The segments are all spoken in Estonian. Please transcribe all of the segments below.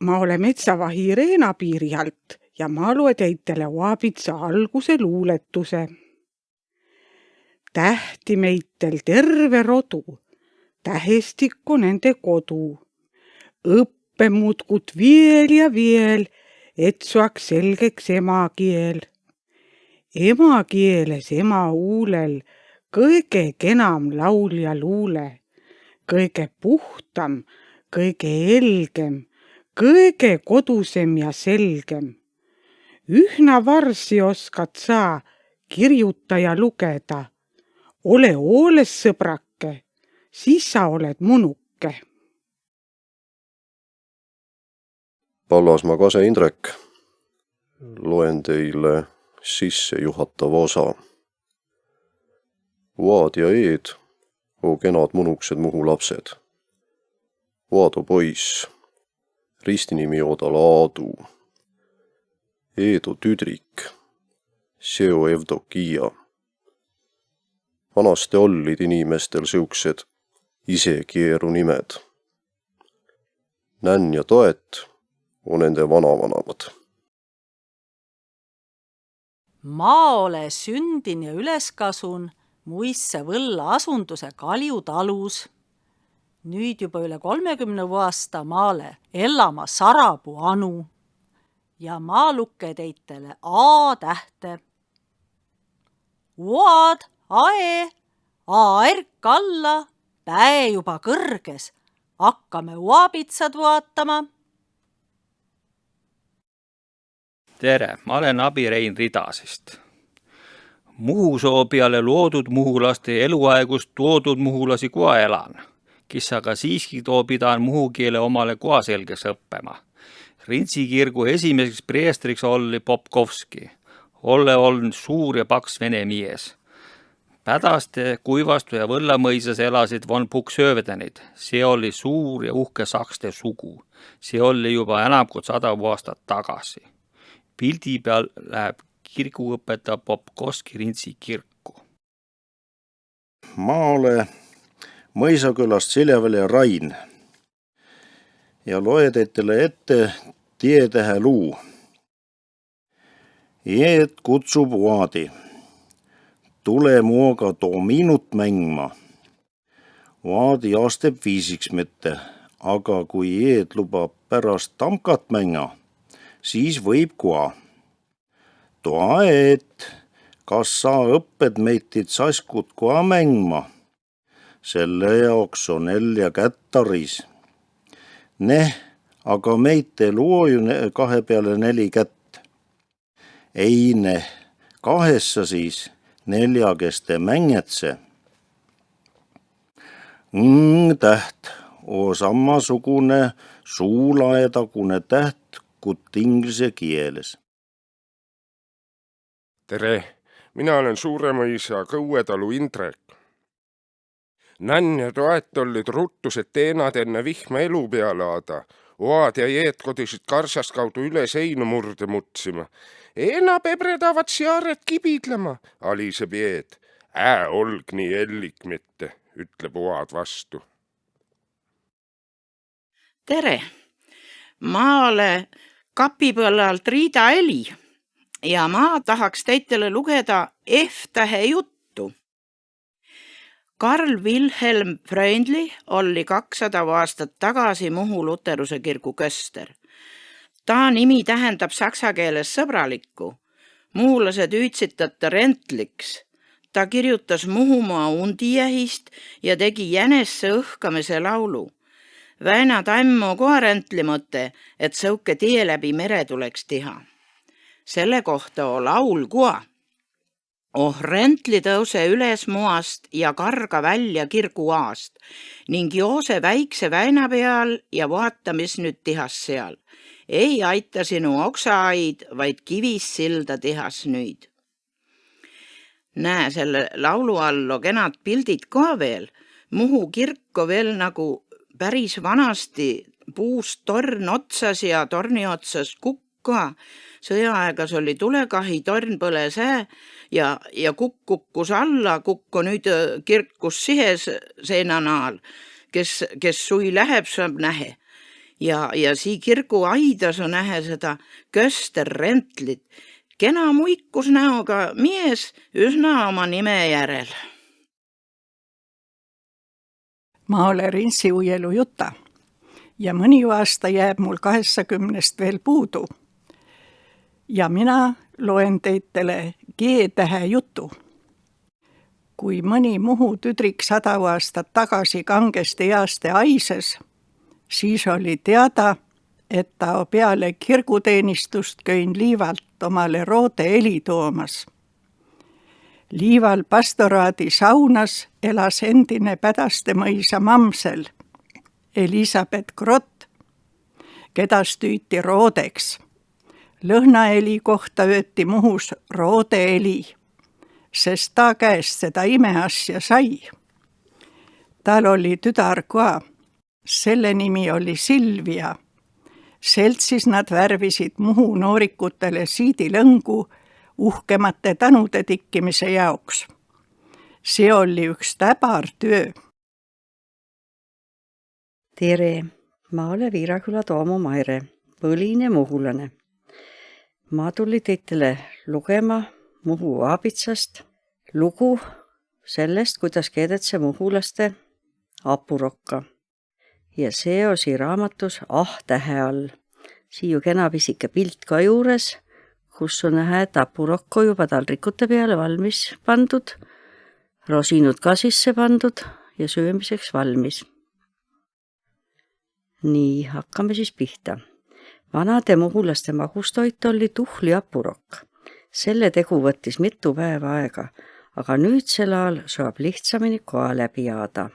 Ma olen metsavahi Reena piiri alt ja ma luen teitele Oabitsa alguse luuletuse. Tähti meitel terve rodu, tähestikku nende kodu. Õppe mutkut veel ja veel, et saaks selgeks emakiel. Emakieles ema huulel kõige kenam laulja luule. Kõige puhtam, kõige elgem, kõige kodusem ja selgem. Ühna varsi oskad sa kirjuta ja lugeda. Ole hooles, sõbrake, siis sa oled munuke. Pallasmaa Kase Indrek. Loen teile sissejuhatava osa. Vaad ja Eed, oo kenad munuksed Muhu lapsed. Vaado poiss, ristinimi oodal Aadu. Eedu tüdrik, Seo Evdokia. Vanaste ollid inimestel siuksed isekieru nimed. Nänn ja Toet on nende vanavanamad. Ma ole sündin ja üleskasun Muisse Võlla asunduse Kalju talus. Nüüd juba üle 30 aasta maale elama Sarapuu anu. Ja ma lukke teitele A-tähte. Uad, ae, A-ärk alla, päe juba kõrges. Hakkame Oabitsad vaatama. Tere, ma olen Abi Rein Ridasest. Muhusoo peale loodud muhulaste eluaegust toodud muhulasi koa elan, kes aga siiski pidan muhu keele omale koa selges õppema. Rintsikirgu esimeseks preestriks oli Popkovski. Olle on suur ja paks vene mies. Pädaste, Kuivastu ja Võllamõisas elasid von Puksöövedenid. See oli suur ja uhke sakste sugu. See oli juba enam kui 100 aastat tagasi. Pildi peal läheb kirguõpetaja Popkovski Rintsi kirku. Ma olen Mõisakülast Siljavälja Rain ja loetetele ette tietähä luu. Eed kutsub Oadi. Tule muoga too minut mängma. Oadi asteb viisiks mitte, aga kui Eed lubab pärast tamkat mänga, siis võib koa. Toa Eed, kas sa õpped meitit saskut koa mängma? Selle jaoks on ja kättaris. Neh, aga meite luo ju 2 peale 4 kätt. Ei neh, 2 siis 4 keste mängetse. Täht, oo samasugune suulaetagune täht kut inglise kieles. Tere, mina olen Suuremõisa Kõuetalu Indrek. Nänn ja Toet olid ruttused teenad enne vihma elu peale aada. Oad ja Eed kodisid karsast kaudu üle seinu murde mutsima. Ena pebredavad siaret kibidlema, aliseb Eed. Olg nii ellik mitte, ütleb Oad vastu. Tere, ma olen kapipõlle alt Riida Eli ja ma tahaks teitele lugeda F-tähe juttu. Karl Wilhelm Freundli oli 200 aastat tagasi Muhu luteruse kirgu köster. Ta nimi tähendab saksa keeles sõbralikku. Muhulased hüüdsid ta rentliks. Ta kirjutas Muhumaa undijähist ja tegi jänesse õhkamise laulu. Väina tammu koha rentli mõte, et sõuke tie läbi mere tuleks teha. Selle kohta on laul koha. Rentli tõuse üles moast ja karga välja kirguaast ning joose väikse väina peal ja vaata, mis nüüd tihas seal. Ei aita sinu oksaaid, vaid kivis silda tihas nüüd. Näe, selle laulu all on kenad pildid ka veel. Muhu kirko veel nagu päris vanasti puust torn otsas ja torni otsas kukka. Sõjaaegas oli tulekahi, torn põles ja kukk kukkus alla, kukk on nüüd kirkus sihes seina naal. Kes sui läheb, saab nähe. ja sii kirgu aidas on nähe seda Köster Rentlit, kena muikus näoga mies üsna oma nime järel. Ma olen Rinsiujelu Juta ja mõni aasta jääb mul 80 veel puudu. Ja mina loen teitele G-tähe jutu. Kui mõni Muhu tüdrik 100 aastat tagasi kangesti easte aises, siis oli teada, et ta peale kirguteenistust köin liivalt omale roode eli toomas. Liival pastoraadi saunas elas endine Pädaste mõisa mamsel, Elisabeth Grott, keda stüüti roodeks. Lõhnaeli kohta ööti Muhus roodeeli, sest ta käest seda imeasja sai. Tal oli tüdar ka, selle nimi oli Silvia. Seltsis nad värvisid Muhu noorikutele siidilõngu uhkemate tänude tikkimise jaoks. See oli üks täbar töö. Tere, ma olen Viiraküla Toomo Maire, põline muhulane. Ma tulin teitele lugema Muhu aabitsast lugu sellest, kuidas keedetse muhulaste apurokka. Ja see on siin raamatus tähe all. Siin ju kena pisike pilt ka juures, kus on nähe, et apurokko juba taldrikute peale valmis pandud, rosinud ka sisse pandud ja söömiseks valmis. Nii, hakkame siis pihta. Vanade muhulaste magustoit oli tuhli apurokk. Selle tegu võttis mitu päeva aega, aga nüüdsel ajal saab lihtsamini koha läbi jääda.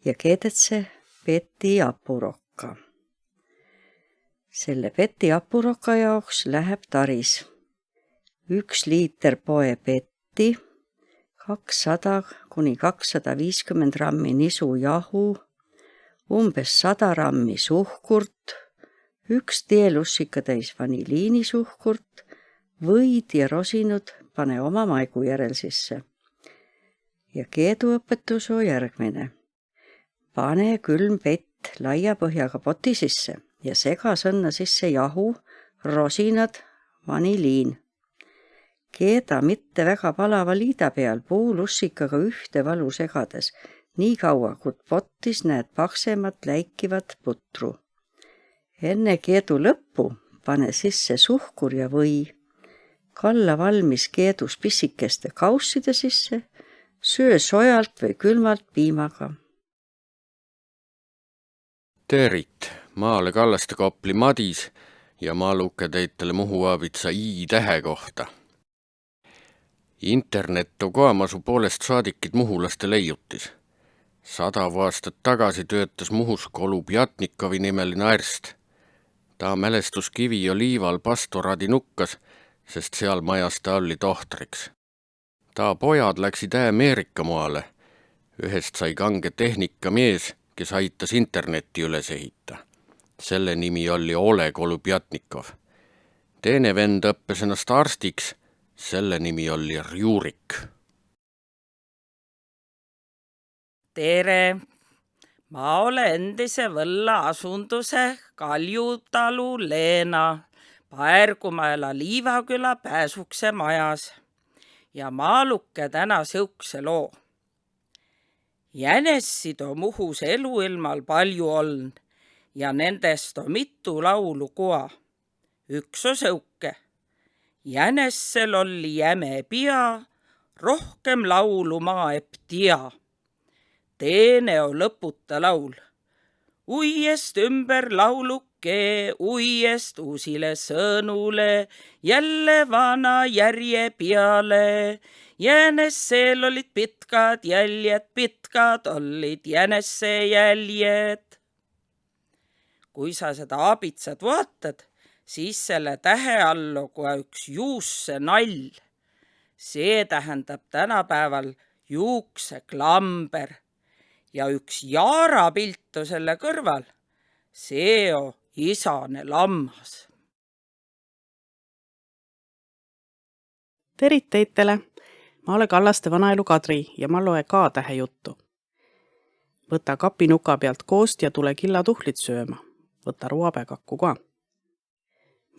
Ja keedetse peti apurokka. Selle peti apurokka jaoks läheb taris 1 liiter poe petti, 200 kuni 250 grammi nisu jahu, umbes 100 grammi suhkurt, 1 teelussika täis vaniliinisuhkurt, võid ja rosinud pane oma maigu järel sisse. Ja keeduõpetus on järgmine. Pane külm pett laia põhjaga poti sisse ja sega sõnna sisse jahu, rosinad, vaniliin. Keeda mitte väga palava liida peal puulussikaga ühte valu segades, nii kaua, kui potis näed paksemat läikivat putru. Enne keedu lõppu pane sisse suhkur ja või. Kalla valmis keedus pissikeste kausside sisse, söö sojalt või külmalt piimaga. Terit, ma olen Kallaste Kopli Madis ja ma luke teitele Muhu aabitsa I-tähe kohta. Internet on ka masu poolest saadikid muhulaste leiutis. 100 aastat tagasi töötas Muhus Kolubjatnikovi nimeline arst. Ta mälestuskivi jo liival pastoraadi nukkas, sest seal majas ta oli tohtriks. Ta pojad läksid Ameerika maale. Ühest sai kange tehnikamees, kes aitas internetti üles ehita. Selle nimi oli Oleg Kolubjatnikov. Teine vend õppes ennast arstiks, selle nimi oli Rjurik. Tere! Ma olen endise võlla asunduse Kaljutalu Leena Paergumäela Liivaküla Pääsukse majas ja ma lukke täna siukse loo. Jänessid on Muhus eluilmal palju olnud ja nendest on mitu laulu koa. Üks on sõuke. Jänessel oli jäme pia, rohkem laulu ma eb tia. Teene on lõputa laul. Uiest ümber lauluke, uiest uusile sõnule, jälle vana järje peale. Jänessel olid pitkad jäljed, pitkad olid jänesse jäljed. Kui sa seda aabitsat vaatad, siis selle tähe all on kohe üks juusse nall. See tähendab tänapäeval juukseklamber. Ja üks jaara piltu selle kõrval, see on isane lammas. Terit teitele! Ma olen Kallaste vanaelu Kadri ja ma loe K-tähe juttu. Võta kapinuka pealt koost ja tule killatuhlit sööma. võta ruopekakku ka.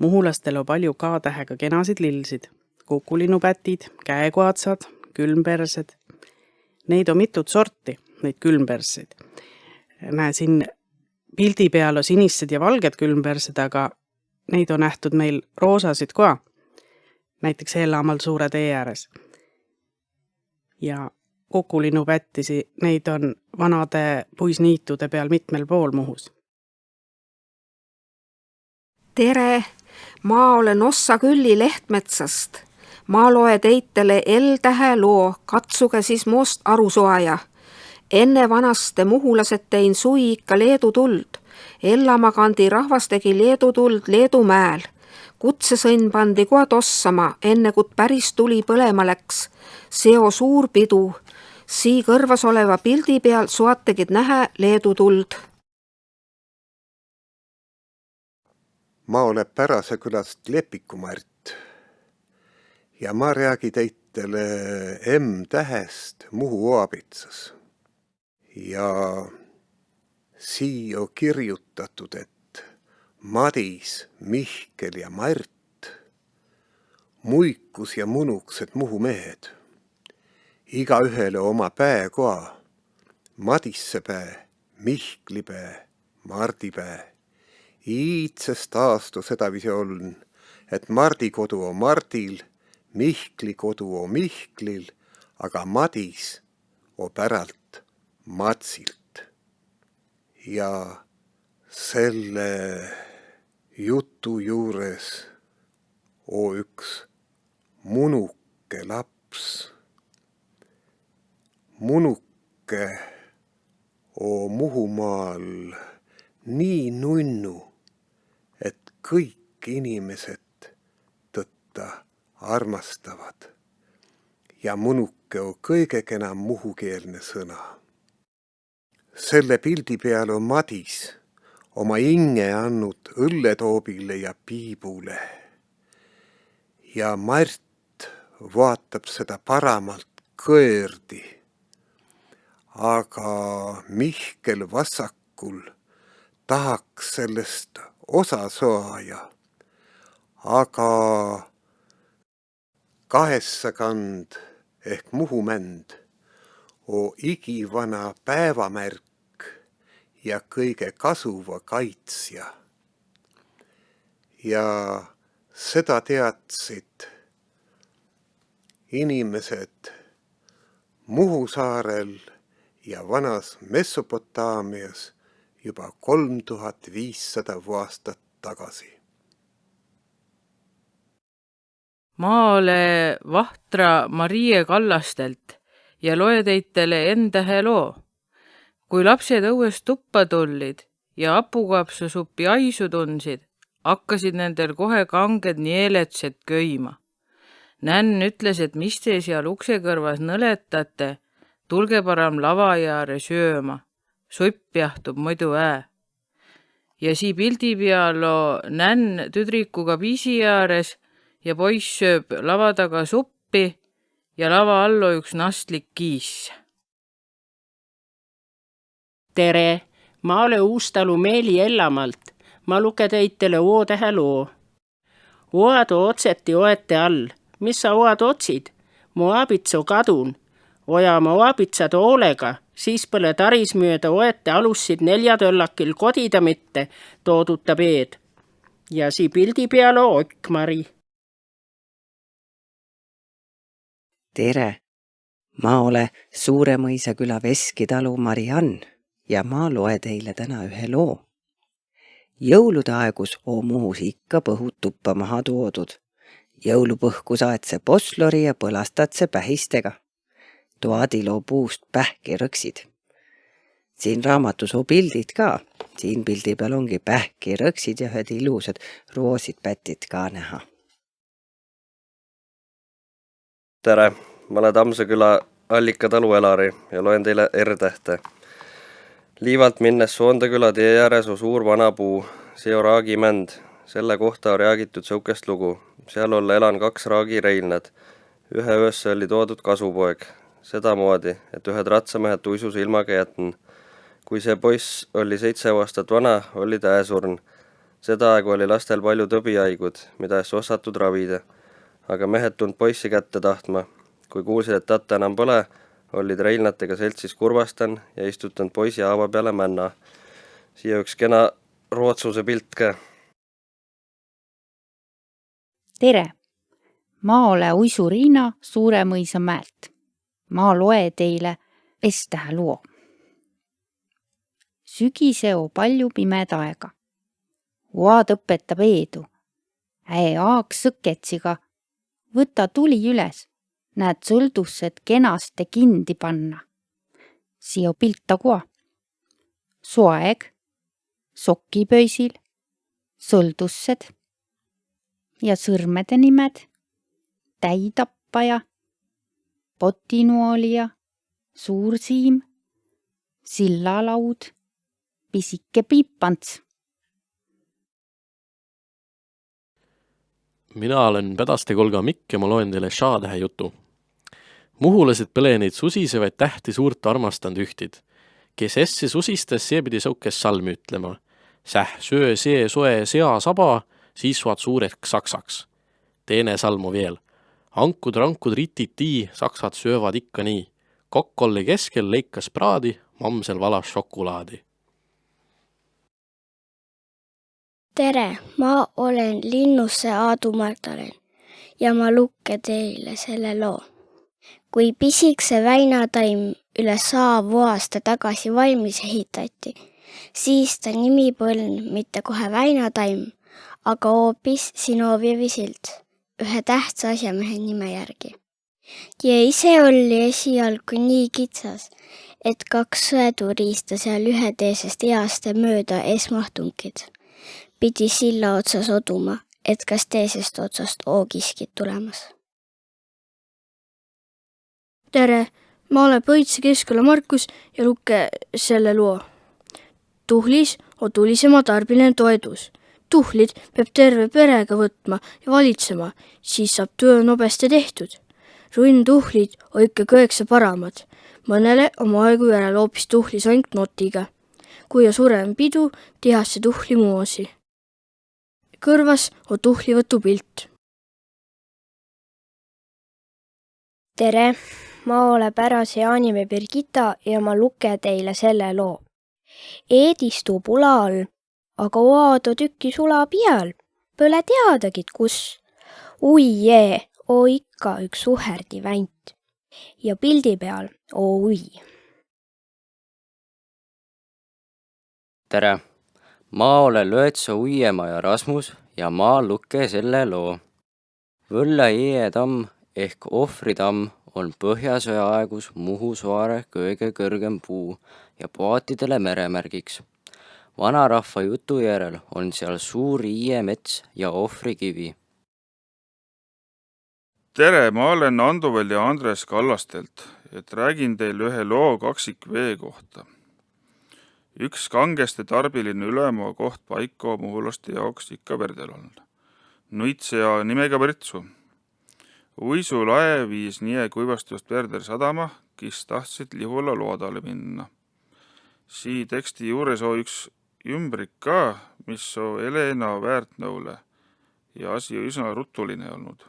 Muhulastel on palju K-tähega kenasid lillsid, kukulinnupätid, käekoatsad, külmpersed. Neid on mitut sorti, neid külmperseid. Näe, siin pildi peal on sinised ja valged külmpersed, aga neid on nähtud meil roosasid ka. Näiteks Eelaamal Suure tee ääres. Ja kukulinnupättisi, neid on vanade puisniitude peal mitmel pool Muhus. Tere, ma olen Ossa Külli Lehtmetsast. Ma loe teitele L-tähe loo, katsuge siis moost aru soaja. Enne vanaste muhulased tein sui ikka Leedu tuld. Ellamaa kandi rahvas tegi Leedu tuld Leedu mäel. Kutsesõnn pandi kohe tossama, enne kui päris tuli põlema läks. See on suur pidu. Sii kõrvas oleva pildi peal soad tegid nähe Leedu tuld. Ma olen Päräse külast Lepiku Mart ja ma räägi teitele M-tähest Muhu Oabitsas. Ja sii on kirjutatud, et Madis, Mihkel ja Mart, muikus ja munuksed Muhu mehed. Igaühele oma päe koa, Madisse päe, Mihkli päe, Mardi päe. Iitsest aastu sedavisi oln, et Mardi kodu on Mardil, Mihkli kodu on Mihklil, aga Madis on päralt Matsilt. Ja selle jutu juures on üks munuke laps. Munuke on Muhumaal nii nunnu, et kõik inimesed tõtta armastavad. Ja munuke on kõige enam muhukeelne sõna. Selle pildi peal on Madis oma inge andnud õlletoobile ja piibule. Ja Mart vaatab seda paramalt kõõrdi. Aga Mihkel vassakul tahaks sellest osa soaja, aga kahessakand ehk Muhumänd on igivana päevamärk ja kõige kasuva kaitsja. Ja seda teadsid inimesed Muhu saarel ja vanas Mesopotaamias juba 3500 aastat tagasi. Ma ole Vahtra Marie Kallastelt ja loe teitele N-tähe loo. Kui lapsed õuest tuppa tullid ja apukapsasuppi aisu tundsid, hakkasid nendel kohe kanged nieletsed köima. Nänn ütles, et mis te seal ukse kõrvas nõletate, tulge param lava jaare sööma. Supp jahtub muidu Ja sii pildi peal on nänn tüdrikuga piisi ääres ja poiss sööb lava taga suppi ja lava all on üks nastlik kiis. Tere, ma olen Uustalu Meeli Ellamaalt. Ma luke teitele O-tähe loo. Oad otseti oete all. Mis sa oad otsid? Mu aabitso kadun. Oja ma aabitsad hoolega, siis põle taris mööda oete alussid 4 töllakil kodida mitte, toodutab eed. Ja sii pildi peal on Okkmari. Tere, ma olen Suuremõisa küla Veskitalu Mariann ja ma loe teile täna ühe loo. Jõulude aegus on Muhus ikka põhud tuppa maha toodud. Jõulupõhku saad see poslori ja põlastad see pähistega. Toadiloo puust pähki rõksid. Siin raamatus on pildid ka. Siin pildi peal ongi pähki rõksid ja ühed ilusad roosid pätid ka näha. Tere, ma olen Tammsaare Allika talu Elari ja loen teile R-tähte. Liivalt minnes Soondeküla tee ääres on suur vana puu, see on raagimänd. Selle kohta on räägitud sõukest lugu. Seal olla elan 2 raagireilnad. Ühe öösse oli toodud kasupoeg. Sedamoodi, et ühed ratsamehed tuisus ilmaga jätn. kui see poiss oli 7 aastat vana, oli ta äesurn. Seda aegu oli lastel palju tõbihaigud, mida ees osatud ravida, aga mehed tund poissi kätte tahtma. Kui kuulsid, et tatta enam pole, olid reilnatega seltsis kurvastan ja istutanud poisi haava peale männa. Siia üks kena Rootsuse pilt ka. Tere! Ma ole Uisu Riina Suuremõisa mäelt. Ma loe teile S-tähe loo. Sügiseo palju pimeda aega. Oad õpetab Eedu. Aag sõketsiga. Võta tuli üles. Näed sõldussed kenaste kindi panna. Siia pilta koa. Soeg, sokipöisil, sõldussed ja sõrmede nimed, täitappaja, potinuolija, suursiim, sillalaud, pisike piipants. Mina olen Pädaste Kolga Mikk ja ma loen teile Ša-tähe jutu. Muhulased põle neid susisevaid tähti suurt armastanud ühtid. Kes essi susistas, see pidi saukes salmi ütlema. Säh, söö, see, soe, sea, saba, siis suad suureks saksaks. Teene salmu veel. Ankud, rankud, rititi, saksad söövad ikka nii. Kokk oli keskel, leikas praadi, mamsel valas šokolaadi. Tere, ma olen Linnusse Aadu Martalen ja ma lukke teile selle loo. Kui pisikse väinataim üle 100 aasta tagasi valmis ehitati, siis ta nimi polnud mitte kohe väinataim, aga hoopis Zinovjevi sild, ühe tähtsa asjamehe nime järgi. Ja ise oli esialgu nii kitsas, et 2 sõeduriista seal ühe teisest easte mööda esmahtunkid. Pidi silla otsas oduma, et kas teisest otsast oogiskid tulemas. Tere, ma olen Põitse Keskküla Markus ja lukke selle loo. Tuhlis on tulisema tarbiline toedus. Tuhlid peab terve perega võtma ja valitsema, siis saab töö nobesti tehtud. Runntuhlid on ikka kõekse paramad. Mõnele oma aegu järel hoopis tuhlis ainult notiga. Kui on surem pidu, tehas see tuhli moosi. Kõrvas on tuhlivõtu pilt. Tere, ma olen Päras Jaanime Birgitta ja ma luke teile selle loo. Eedistu pula all, aga oado tükki sula peal. Pole teadagit kus. Uijee, oo ikka üks uherdi vänt. Ja pildi peal oo ui. Tere! Ma olen Löötso Uiemaja Rasmus ja ma lukke selle loo. Võlla Eetamm ehk Ohvritamm on Põhjasõja aegus Muhu saare kõige kõrgem puu ja paatidele meremärgiks. Vanarahva jutu järel on seal suur iiemets ja ohvrikivi. Tere, ma olen Anduvel ja Andres Kallastelt, et räägin teile ühe loo kaksikvee kohta. Üks kangeste tarbiline ülemaa koht Paiko muhulaste jaoks ikka verdel on. Nuitsea nimega Virtsu. Uisu lae viis nii kuivastust Verder sadama, kes tahtsid Lihula loodale minna. Sii teksti juures on üks ümbrik ka, mis on Helena väärtnõule ja asi on üsna rutuline olnud.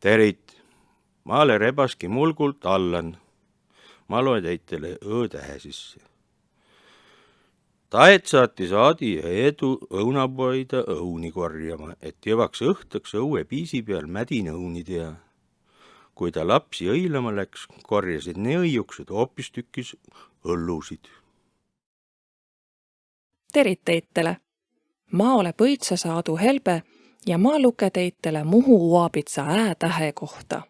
Terit, ma olen Rebaski mulgult Allan. Ma loen teitele Õ-tähe sisse. Taet saatis Aadi ja Eedu õunapoida õuni korjama, et jõvaks õhtaks õue piisi peal mädin õuni tea. Kui ta lapsi õilama läks, korjasid ne õiuksed hoopistükkis õllusid. Terit teitele! Ma ole Põitsa Saadu Helbe ja ma luke teitele Muhu Uapitsa Ä-tähe kohta.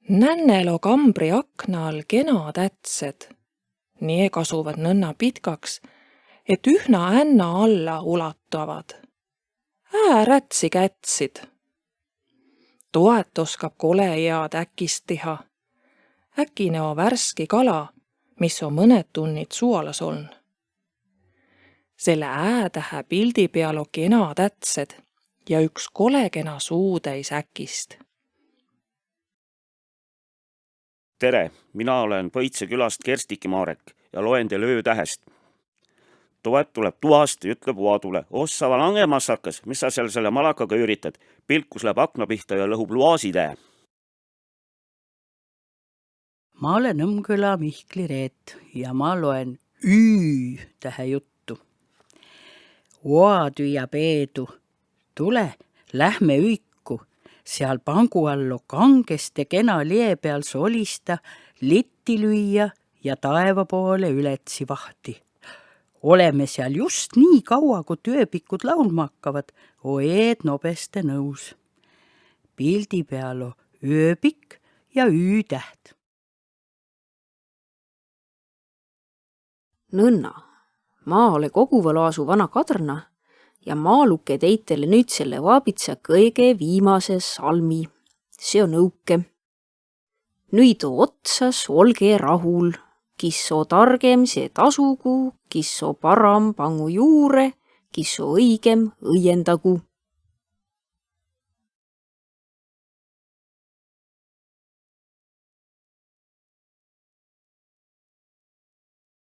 Nännelo kambri akna all kena tätsed. Nii kasuvad nõnna pitkaks, et ühna änna alla ulatavad. Rätsi kätsid. Toet oskab kole head äkist teha. Äkine on värski kala, mis on mõned tunnid suolas oln. Selle Ä-tähe pildi peal on kena tätsed ja üks kole kena suutäis äkist. tere, mina olen Põitse külast Kerstiki Marek ja loen teile öötähest. Toet tuleb tuhast ja ütleb Uadule, ossa langemassakas, mis sa seal selle malakaga üritad? Pilkus läheb akna pihta ja lõhub luaasitähe. Ma olen Õmküla Mihkli Reet ja ma loen Ü-tähe juttu. Oatüia Peedu, tule, lähme üiku, seal pangu allu kangeste kena lie peal solista, litti lüüa ja taeva poole ületsi vahti. Oleme seal just nii kaua, kui ööpikud laulma hakkavad, oeed nobeste nõus. Pildi peal on ööpik ja Ü-täht. Nõnna, ma ole Koguvõlu vana Kadrna ja ma luke teitele nüüd selle Vaabitsa kõige viimase salmi. See on õuke. Nüüd otsas olge rahul, kis o targem see tasugu, kis o param pangu juure, kis o õigem õiendagu.